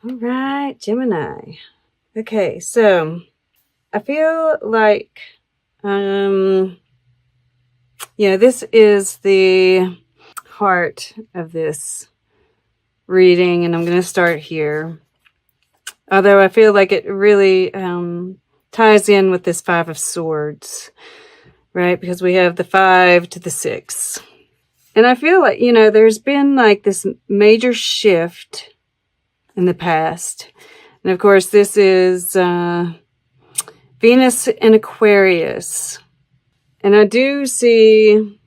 All right, Gemini. Okay, so I feel like, this is the heart of this reading, and I'm going to start here. Although I feel like it really ties in with this Five of Swords, right? Because we have the 5 to the 6. And I feel like, there's been like this major shift in the past. And of course, this is Venus in Aquarius. And I do see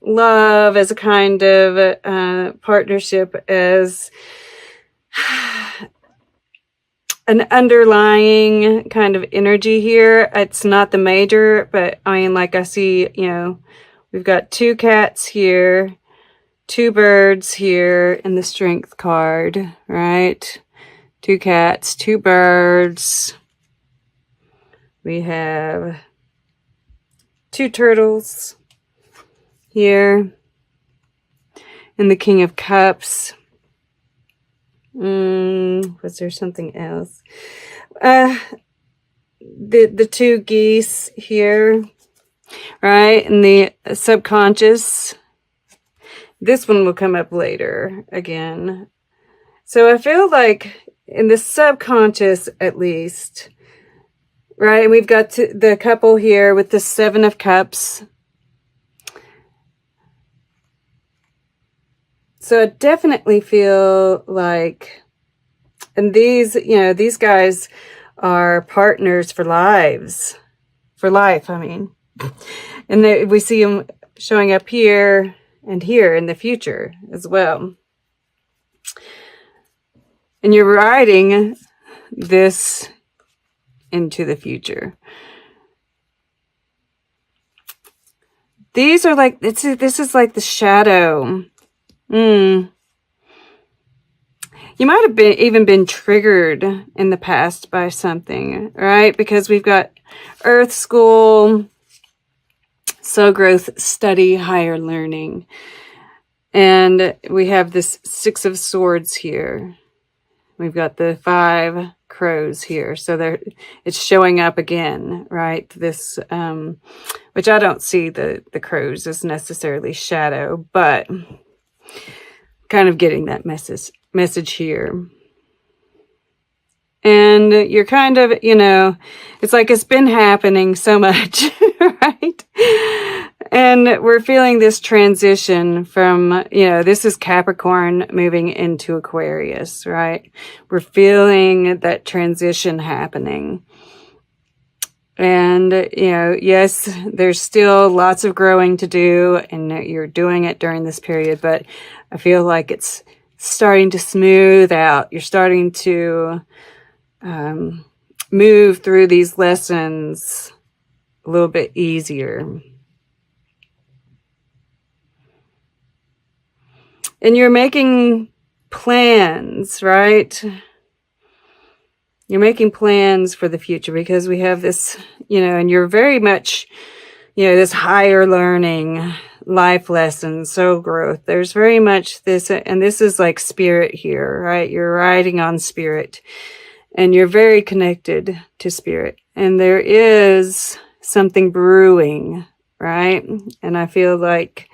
love as a kind of partnership as an underlying kind of energy here. It's not the major, but I mean, like I see, we've got 2 cats here, 2 birds here in the Strength card, right? 2 cats, 2 birds. We have 2 turtles here. And the King of Cups. Was there something else? The 2 geese here, right? And the subconscious. This one will come up later again. So I feel like in the subconscious, at least, right? And we've got the couple here with the 7 of Cups. So I definitely feel like, and these guys are partners for life, I mean. And we see them showing up here and here in the future as well. And you're riding this into the future. These are like, this is like the shadow. You might have even been triggered in the past by something, right? Because we've got Earth School, Soul Growth, Study, Higher Learning. And we have this 6 of Swords here. We've got the 5 crows here. So it's showing up again, right? This, which I don't see the crows as necessarily shadow, but kind of getting that message here. And you're kind of, it's like it's been happening so much, right? And we're feeling this transition from, this is Capricorn moving into Aquarius, right? We're feeling that transition happening. And, yes, there's still lots of growing to do, and you're doing it during this period, but I feel like it's starting to smooth out. You're starting to move through these lessons a little bit easier. And you're making plans, right? You're making plans for the future because we have this, and you're very much, this higher learning, life lessons, soul growth. There's very much this, and this is like spirit here, right? You're riding on spirit and you're very connected to spirit. And there is something brewing, right? And I feel like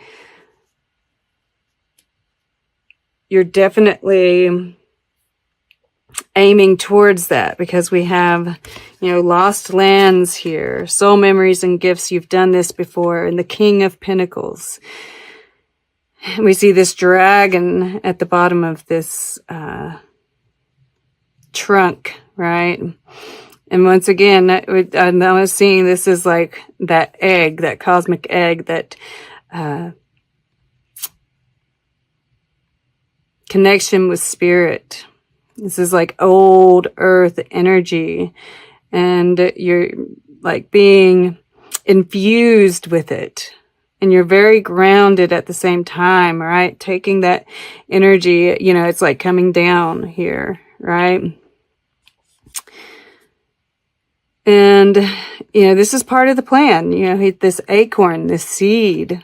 you're definitely aiming towards that because we have, lost lands here, soul memories and gifts. You've done this before. And the King of Pentacles. We see this dragon at the bottom of this trunk, right? And once again, I was seeing this as like that egg, that cosmic egg, that connection with spirit. This is like old earth energy, and you're like being infused with it, and you're very grounded at the same time, right? Taking that energy, it's like coming down here, right? And, this is part of the plan, this acorn, this seed.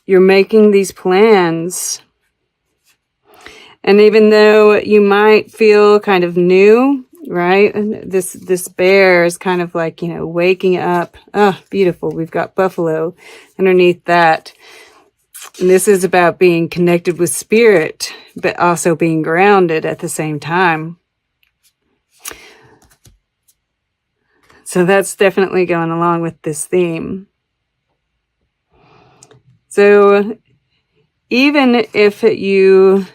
You're making these plans. And even though you might feel kind of new, right? And this bear is kind of like, waking up. Oh, beautiful. We've got buffalo underneath that. And this is about being connected with spirit, but also being grounded at the same time. So that's definitely going along with this theme. So even if you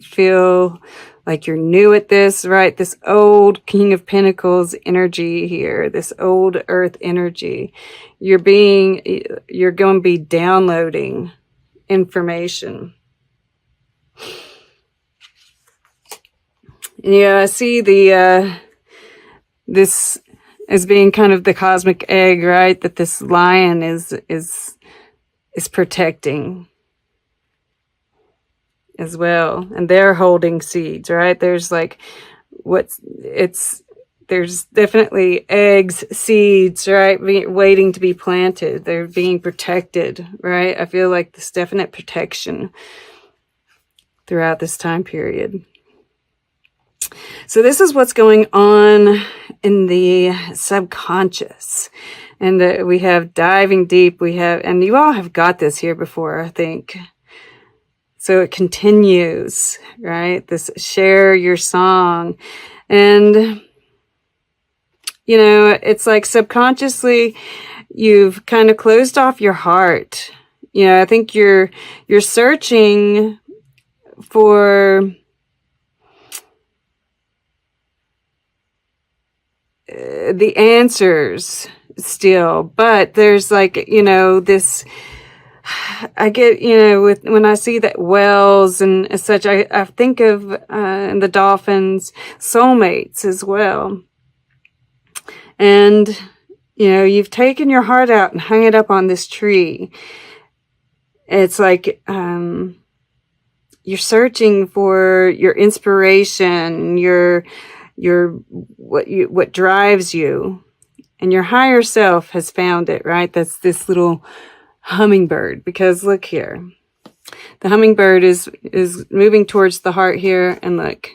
feel like you're new at this, right? This old King of Pentacles energy here, this old earth energy, you're going to be downloading information. Yeah, I see this as being kind of the cosmic egg, right? That this lion is protecting as well. And they're holding seeds, right? There's like there's definitely eggs, seeds, right? Waiting to be planted. They're being protected, right? I feel like this definite protection throughout this time period. So this is what's going on in the subconscious. And we have diving deep. And you all have got this here before, I think. So it continues, right? This share your song. And, it's like subconsciously you've kind of closed off your heart. I think you're searching for the answers still, but there's like, this, I get, when I see that whales and such, I think of the dolphins, soulmates as well. And, you've taken your heart out and hung it up on this tree. It's like, you're searching for your inspiration, what drives you, and your higher self has found it, right? That's this little hummingbird, because look here, the hummingbird is moving towards the heart here, and look,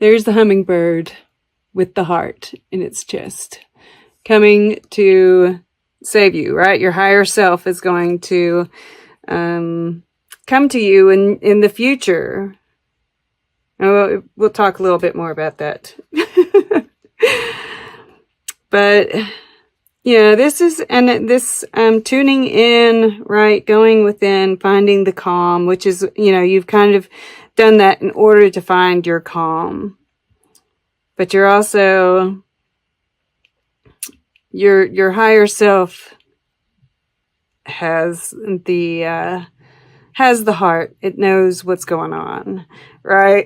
there's the hummingbird with the heart in its chest, coming to save you, right? Your higher self is going to come to you in the future. We'll talk a little bit more about that. But, this is, and this tuning in, right, going within, finding the calm, which is, you've kind of done that in order to find your calm. But you're also, your higher self has the heart. It knows what's going on, right?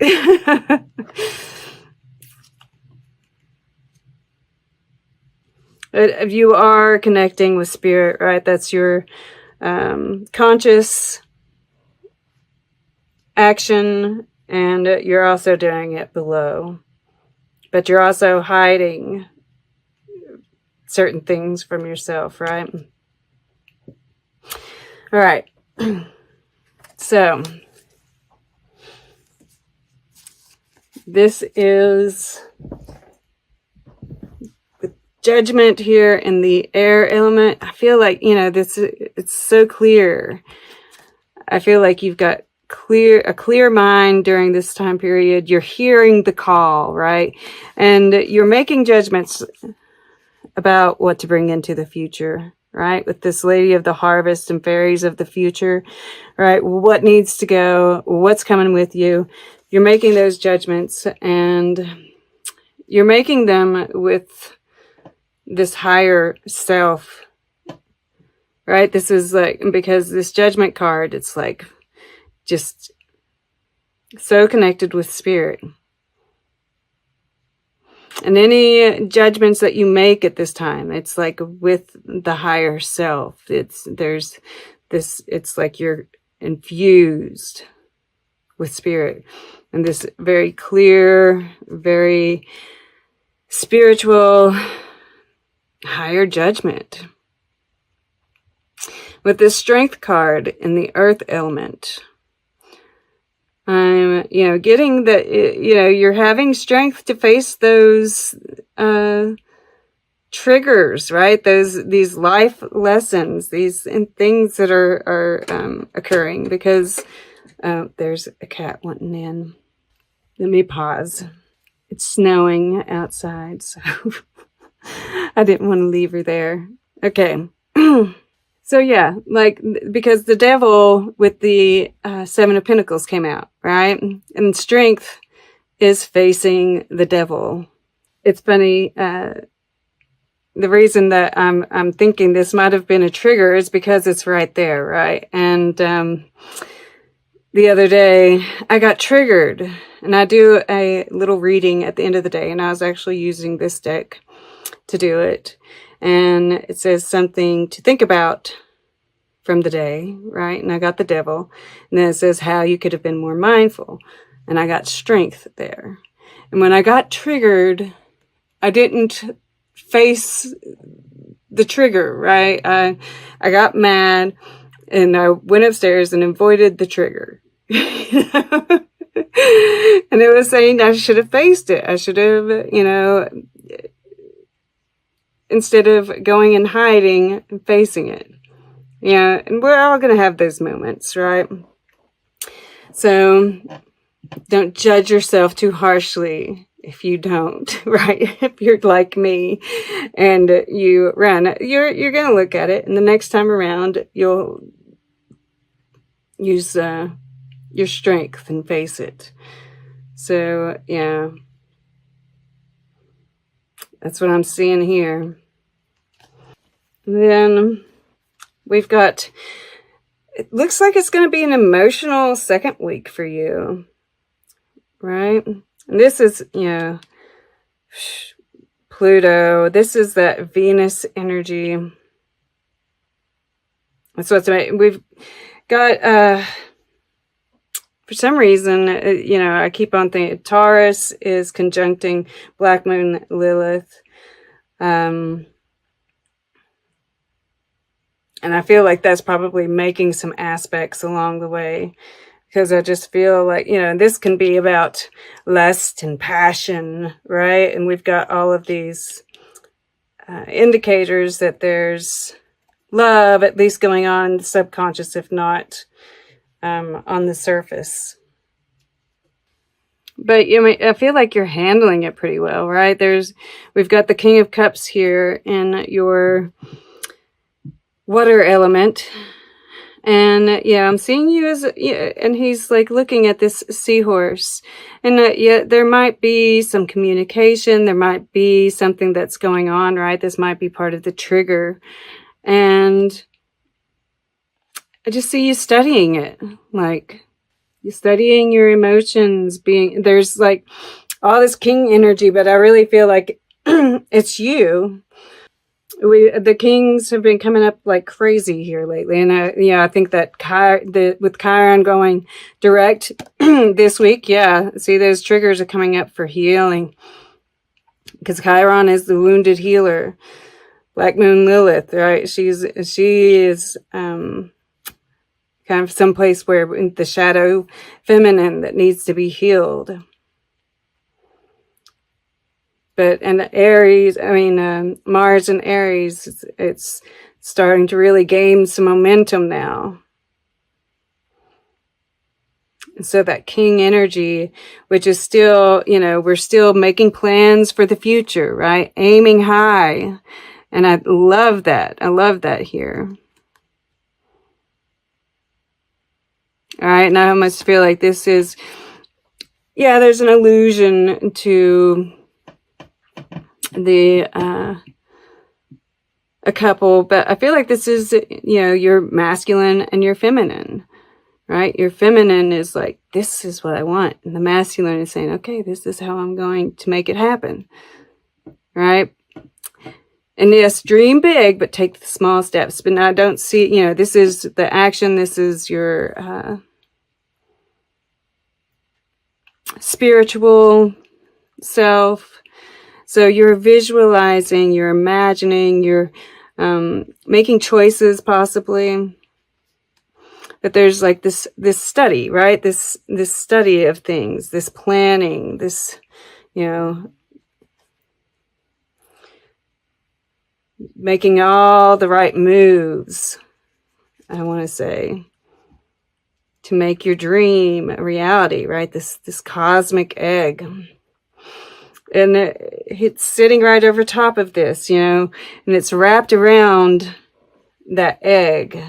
But you are connecting with spirit, right? That's your conscious action, and you're also doing it below. But you're also hiding certain things from yourself, right? All right. So, this is the judgment here in the air element. I feel like, it's so clear. I feel like you've got a clear mind during this time period. You're hearing the call, right? And you're making judgments about what to bring into the future, right? With this Lady of the Harvest and Fairies of the Future, right? What needs to go? What's coming with you? You're making those judgments, and you're making them with this higher self, right? This is like, because this Judgment card, it's like just so connected with spirit. And any judgments that you make at this time, it's like with the higher self. It's like you're infused with spirit, and this very clear, very spiritual higher judgment. With this strength card in the earth element, I'm, getting that, you're having strength to face those, triggers, right? These life lessons, these things that are occurring, because there's a cat wanting in. Let me pause. It's snowing outside, so I didn't want to leave her there. Okay. So yeah, because the devil with the Seven of Pentacles came out, right? And strength is facing the devil. It's funny, the reason that I'm thinking this might have been a trigger is because it's right there, right? And the other day I got triggered, and I do a little reading at the end of the day, and I was actually using this deck to do it. And it says something to think about from the day, right? And I got the devil. And then it says how you could have been more mindful. And I got strength there. And when I got triggered, I didn't face the trigger, right? I got mad, and I went upstairs and avoided the trigger. And it was saying I should have faced it. I should have, instead of going and hiding and facing it. Yeah, and we're all going to have those moments, right? So don't judge yourself too harshly if you don't, right? If you're like me and you run, you're going to look at it, and the next time around, you'll use your strength and face it. So, yeah, that's what I'm seeing here. And then we've got, it looks like it's going to be an emotional second week for you, right? And this is, Pluto. This is that Venus energy. That's what's, we've got, for some reason, I keep on thinking Taurus is conjuncting Black Moon Lilith. And I feel like that's probably making some aspects along the way, because I just feel like, this can be about lust and passion, right? And we've got all of these indicators that there's love, at least going on in the subconscious, if not on the surface. But I feel like you're handling it pretty well, right? We've got the King of Cups here in your water element, and I'm seeing you as, and he's like looking at this seahorse, and there might be some communication, there might be something that's going on, right? This might be part of the trigger, and I just see you studying it, like you're studying your emotions. There's like all this king energy, but I really feel like it's you. The kings have been coming up like crazy here lately, and I think that with Chiron going direct this week, see, those triggers are coming up for healing, because Chiron is the wounded healer. Black Moon Lilith, right? She is kind of someplace where the shadow feminine that needs to be healed. And Aries, Mars and Aries, it's starting to really gain some momentum now. And so that king energy, which is still, we're still making plans for the future, right? Aiming high. And I love that. I love that here. All right. And I almost feel like this is, there's an allusion to a couple, but I feel like this is, your masculine and your feminine, right? Your feminine is like, this is what I want. And the masculine is saying, okay, this is how I'm going to make it happen, right? And yes, dream big, but take the small steps. But I don't see, this is the action. This is your spiritual self. So you're visualizing, you're imagining, you're making choices possibly. But there's like this study, right? This study of things, this planning, this, you know, making all the right moves, I want to say, to make your dream a reality, right? This cosmic egg. And it's sitting right over top of this, you know, and it's wrapped around that egg.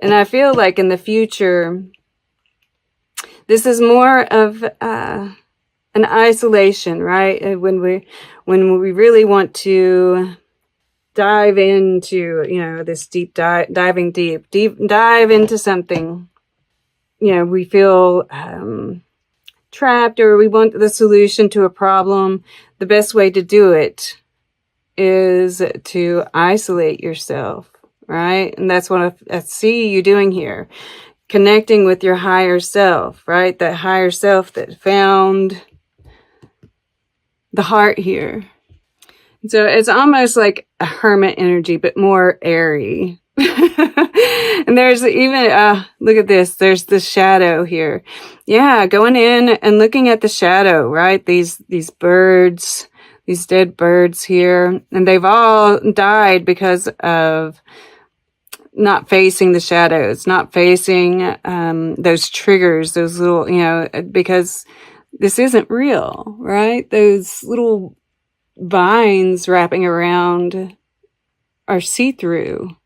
And I feel like in the future, this is more of an isolation, right? When we really want to dive into, you know, this dive into something, you know, we feel trapped, or we want the solution to a problem. The best way to do it is to isolate yourself, right? And that's what I see you doing here. Connecting with your higher self, right? That higher self that found the heart here. So it's almost like a hermit energy, but more airy. And there's even, look at this. There's the shadow here. Yeah, going in and looking at the shadow, right? These birds, these dead birds here. And they've all died because of not facing the shadows, not facing those triggers, those little, you know, because this isn't real, right? Those little vines wrapping around are see-through.